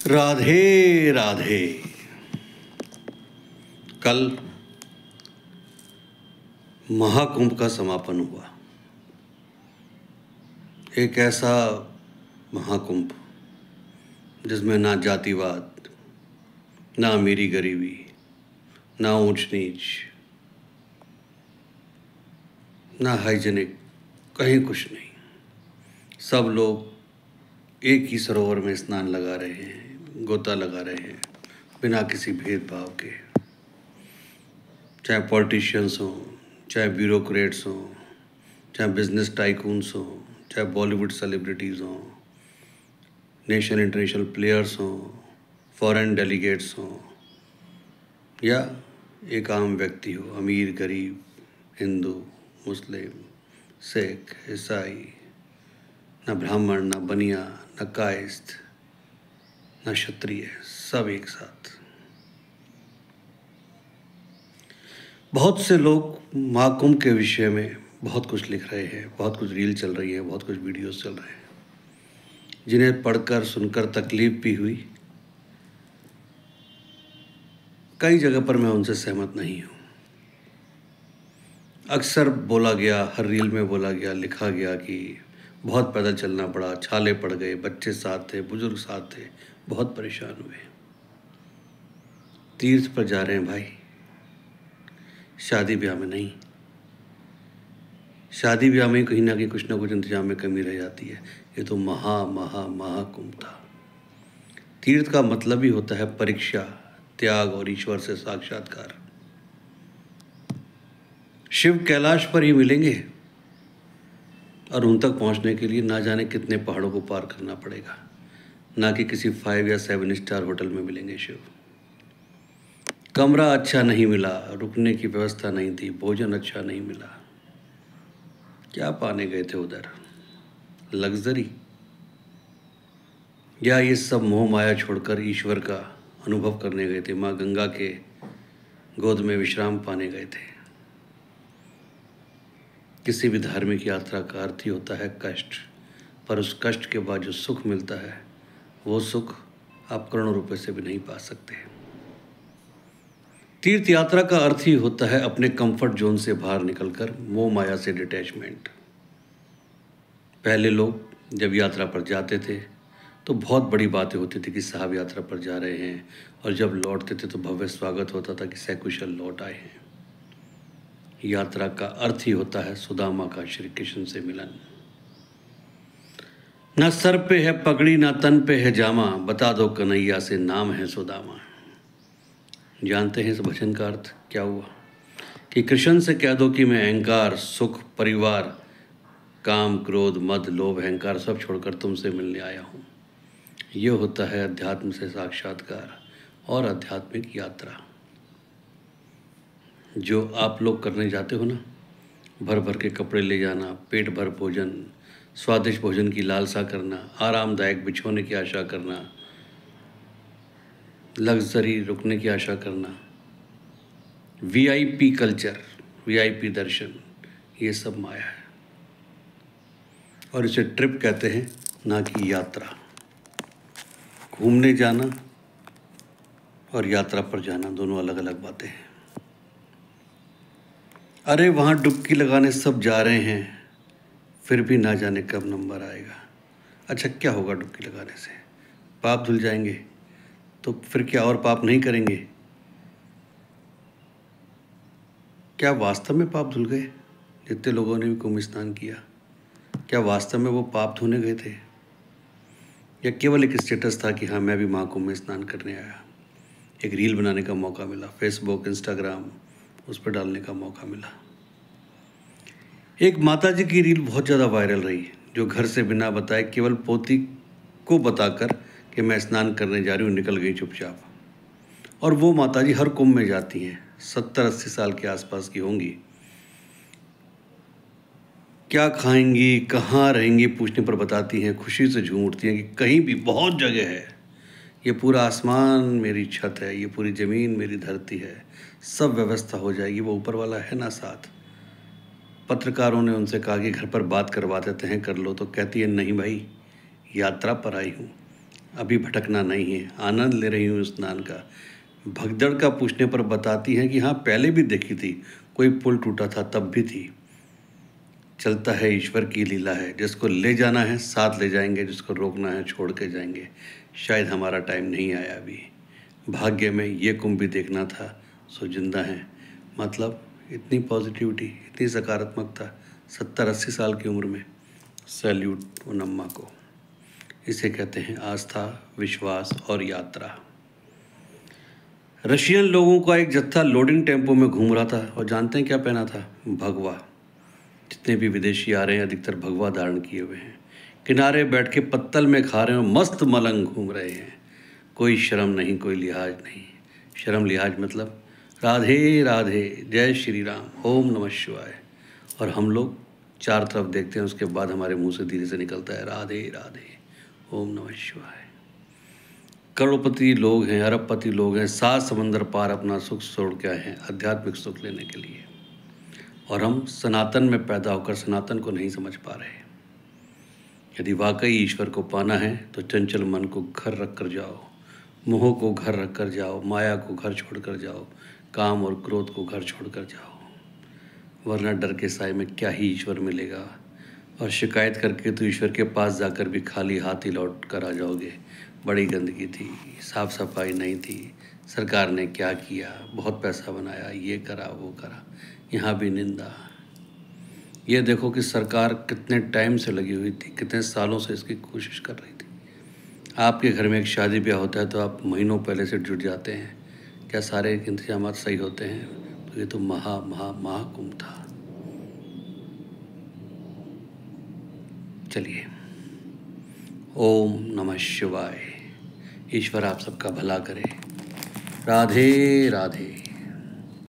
राधे राधे। कल महाकुंभ का समापन हुआ। एक ऐसा महाकुंभ जिसमें ना जातिवाद, ना अमीरी गरीबी, ना ऊंच नीच, ना हाइजीनिक, कहीं कुछ नहीं। सब लोग एक ही सरोवर में स्नान लगा रहे हैं, गोता लगा रहे हैं, बिना किसी भेदभाव के। चाहे पॉलिटिशियंस हों, चाहे ब्यूरोक्रेट्स हों, चाहे बिजनेस टाइकून्स हों, चाहे बॉलीवुड सेलिब्रिटीज़ हों, नेशनल इंटरनेशनल प्लेयर्स हों, फॉरेन डेलीगेट्स हों, या एक आम व्यक्ति हो, अमीर गरीब, हिंदू मुस्लिम सिख ईसाई, न ब्राह्मण न बनिया न कायस्थ न क्षत्रिय, सब एक साथ। बहुत से लोग महाकुंभ के विषय में बहुत कुछ लिख रहे हैं, बहुत कुछ रील चल रही है, बहुत कुछ वीडियोस चल रहे हैं, जिन्हें पढ़कर सुनकर तकलीफ भी हुई। कई जगह पर मैं उनसे सहमत नहीं हूँ। अक्सर बोला गया, हर रील में बोला गया, लिखा गया कि बहुत पैदल चलना पड़ा, छाले पड़ गए, बच्चे साथ थे, बुजुर्ग साथ थे, बहुत परेशान हुए। तीर्थ पर जा रहे हैं भाई, शादी ब्याह में नहीं। शादी ब्याह में कहीं ना कहीं कुछ ना कुछ इंतजाम में कमी रह जाती है। ये तो महाकुंभ था। तीर्थ का मतलब ही होता है परीक्षा, त्याग और ईश्वर से साक्षात्कार। शिव कैलाश पर ही मिलेंगे और उन तक पहुंचने के लिए ना जाने कितने पहाड़ों को पार करना पड़ेगा। ना कि किसी 5 या 7 स्टार होटल में मिलेंगे शिव। कमरा अच्छा नहीं मिला, रुकने की व्यवस्था नहीं थी, भोजन अच्छा नहीं मिला। क्या पाने गए थे उधर? लग्जरी? या ये सब मोह माया छोड़कर ईश्वर का अनुभव करने गए थे, माँ गंगा के गोद में विश्राम पाने गए थे? किसी भी धार्मिक यात्रा का अर्थ ही होता है कष्ट, पर उस कष्ट के बाद जो सुख मिलता है, वो सुख आप करोड़ों रुपए से भी नहीं पा सकते। तीर्थ यात्रा का अर्थ ही होता है अपने कंफर्ट जोन से बाहर निकलकर मोह माया से डिटैचमेंट। पहले लोग जब यात्रा पर जाते थे तो बहुत बड़ी बातें होती थी कि साहब यात्रा पर जा रहे हैं, और जब लौटते थे तो भव्य स्वागत होता था कि सकुशल लौट आए हैं। यात्रा का अर्थ ही होता है सुदामा का श्री कृष्ण से मिलन। ना सर पे है पगड़ी ना तन पे है जामा, बता दो कन्हैया से नाम है सुदामा। जानते हैं इस भजन का अर्थ क्या हुआ? कि कृष्ण से कह दो कि मैं अहंकार, सुख, परिवार, काम, क्रोध, मद, लोभ, अहंकार सब छोड़कर तुमसे मिलने आया हूँ। ये होता है अध्यात्म से साक्षात्कार और आध्यात्मिक यात्रा। जो आप लोग करने जाते हो ना, भर भर के कपड़े ले जाना, पेट भर भोजन, स्वादिष्ट भोजन की लालसा करना, आरामदायक बिछोने की आशा करना, लग्जरी रुकने की आशा करना, वीआईपी कल्चर, वीआईपी दर्शन, ये सब माया है। और इसे ट्रिप कहते हैं, ना कि यात्रा। घूमने जाना और यात्रा पर जाना दोनों अलग अलग बातें हैं। अरे वहाँ डुबकी लगाने सब जा रहे हैं, फिर भी ना जाने कब नंबर आएगा। अच्छा, क्या होगा डुबकी लगाने से? पाप धुल जाएंगे, तो फिर क्या और पाप नहीं करेंगे? क्या वास्तव में पाप धुल गए? जितने लोगों ने भी कुंभ स्नान किया, क्या वास्तव में वो पाप धोने गए थे, या केवल एक स्टेटस था कि हाँ मैं भी महाकुंभ में स्नान करने आया? एक रील बनाने का मौका मिला, फेसबुक, इंस्टाग्राम, उस पर डालने का मौका मिला। एक माताजी की रील बहुत ज़्यादा वायरल रही, जो घर से बिना बताए केवल पोती को बताकर कि मैं स्नान करने जा रही हूँ निकल गई चुपचाप। और वो माताजी हर कुंभ में जाती हैं, 70-80 साल के आसपास की होंगी। क्या खाएंगी, कहाँ रहेंगी पूछने पर बताती हैं, खुशी से झूम उठती हैं कि कहीं भी बहुत जगह है, ये पूरा आसमान मेरी छत है, ये पूरी ज़मीन मेरी धरती है, सब व्यवस्था हो जाएगी, वो ऊपर वाला है ना साथ। पत्रकारों ने उनसे कहा कि घर पर बात करवा देते हैं, कर लो, तो कहती है नहीं भाई, यात्रा पर आई हूँ, अभी भटकना नहीं है, आनंद ले रही हूँ स्नान का। भगदड़ का पूछने पर बताती हैं कि हाँ पहले भी देखी थी, कोई पुल टूटा था तब भी थी। चलता है ईश्वर की लीला है, जिसको ले जाना है साथ ले जाएंगे, जिसको रोकना है छोड़ के जाएंगे। शायद हमारा टाइम नहीं आया अभी, भाग्य में ये कुंभ भी देखना था, सो जिंदा है। मतलब इतनी पॉजिटिविटी, इतनी सकारात्मकता 70-80 साल की उम्र में। सैल्यूट उन अम्मा को। इसे कहते हैं आस्था, विश्वास और यात्रा। रशियन लोगों का एक जत्था लोडिंग टेम्पो में घूम रहा था और जानते हैं क्या पहना था? भगवा। जितने भी विदेशी आ रहे हैं अधिकतर भगवा धारण किए हुए हैं, किनारे बैठ के पत्तल में खा रहे हैं और मस्त मलंग घूम रहे हैं। कोई शर्म नहीं, कोई लिहाज नहीं। शर्म लिहाज मतलब राधे राधे, जय श्री राम, ओम नमः शिवाय। और हम लोग चार तरफ देखते हैं, उसके बाद हमारे मुंह से धीरे से निकलता है राधे राधे, ओम नमः शिवाय। करोड़पति लोग हैं, अरबपति लोग हैं, 7 समंदर पार अपना सुख छोड़ के आए हैं आध्यात्मिक सुख लेने के लिए। और हम सनातन में पैदा होकर सनातन को नहीं समझ पा रहे। यदि वाकई ईश्वर को पाना है तो चंचल मन को घर रख कर जाओ, मोह को घर रख कर जाओ, माया को घर छोड़ कर जाओ, काम और क्रोध को घर छोड़ कर जाओ। वरना डर के साए में क्या ही ईश्वर मिलेगा, और शिकायत करके तो ईश्वर के पास जाकर भी खाली हाथ ही लौट कर आ जाओगे। बड़ी गंदगी थी, साफ सफाई नहीं थी, सरकार ने क्या किया, बहुत पैसा बनाया, ये करा वो करा, यहाँ भी निंदा। ये देखो कि सरकार कितने टाइम से लगी हुई थी, कितने सालों से इसकी कोशिश कर रही थी। आपके घर में एक शादी ब्याह होता है तो आप महीनों पहले से जुट जाते हैं, क्या सारे इंतजाम सही होते हैं? तो ये तो महाकुंभ था। चलिए, ओम नमः शिवाय। ईश्वर आप सबका भला करे। राधे राधे।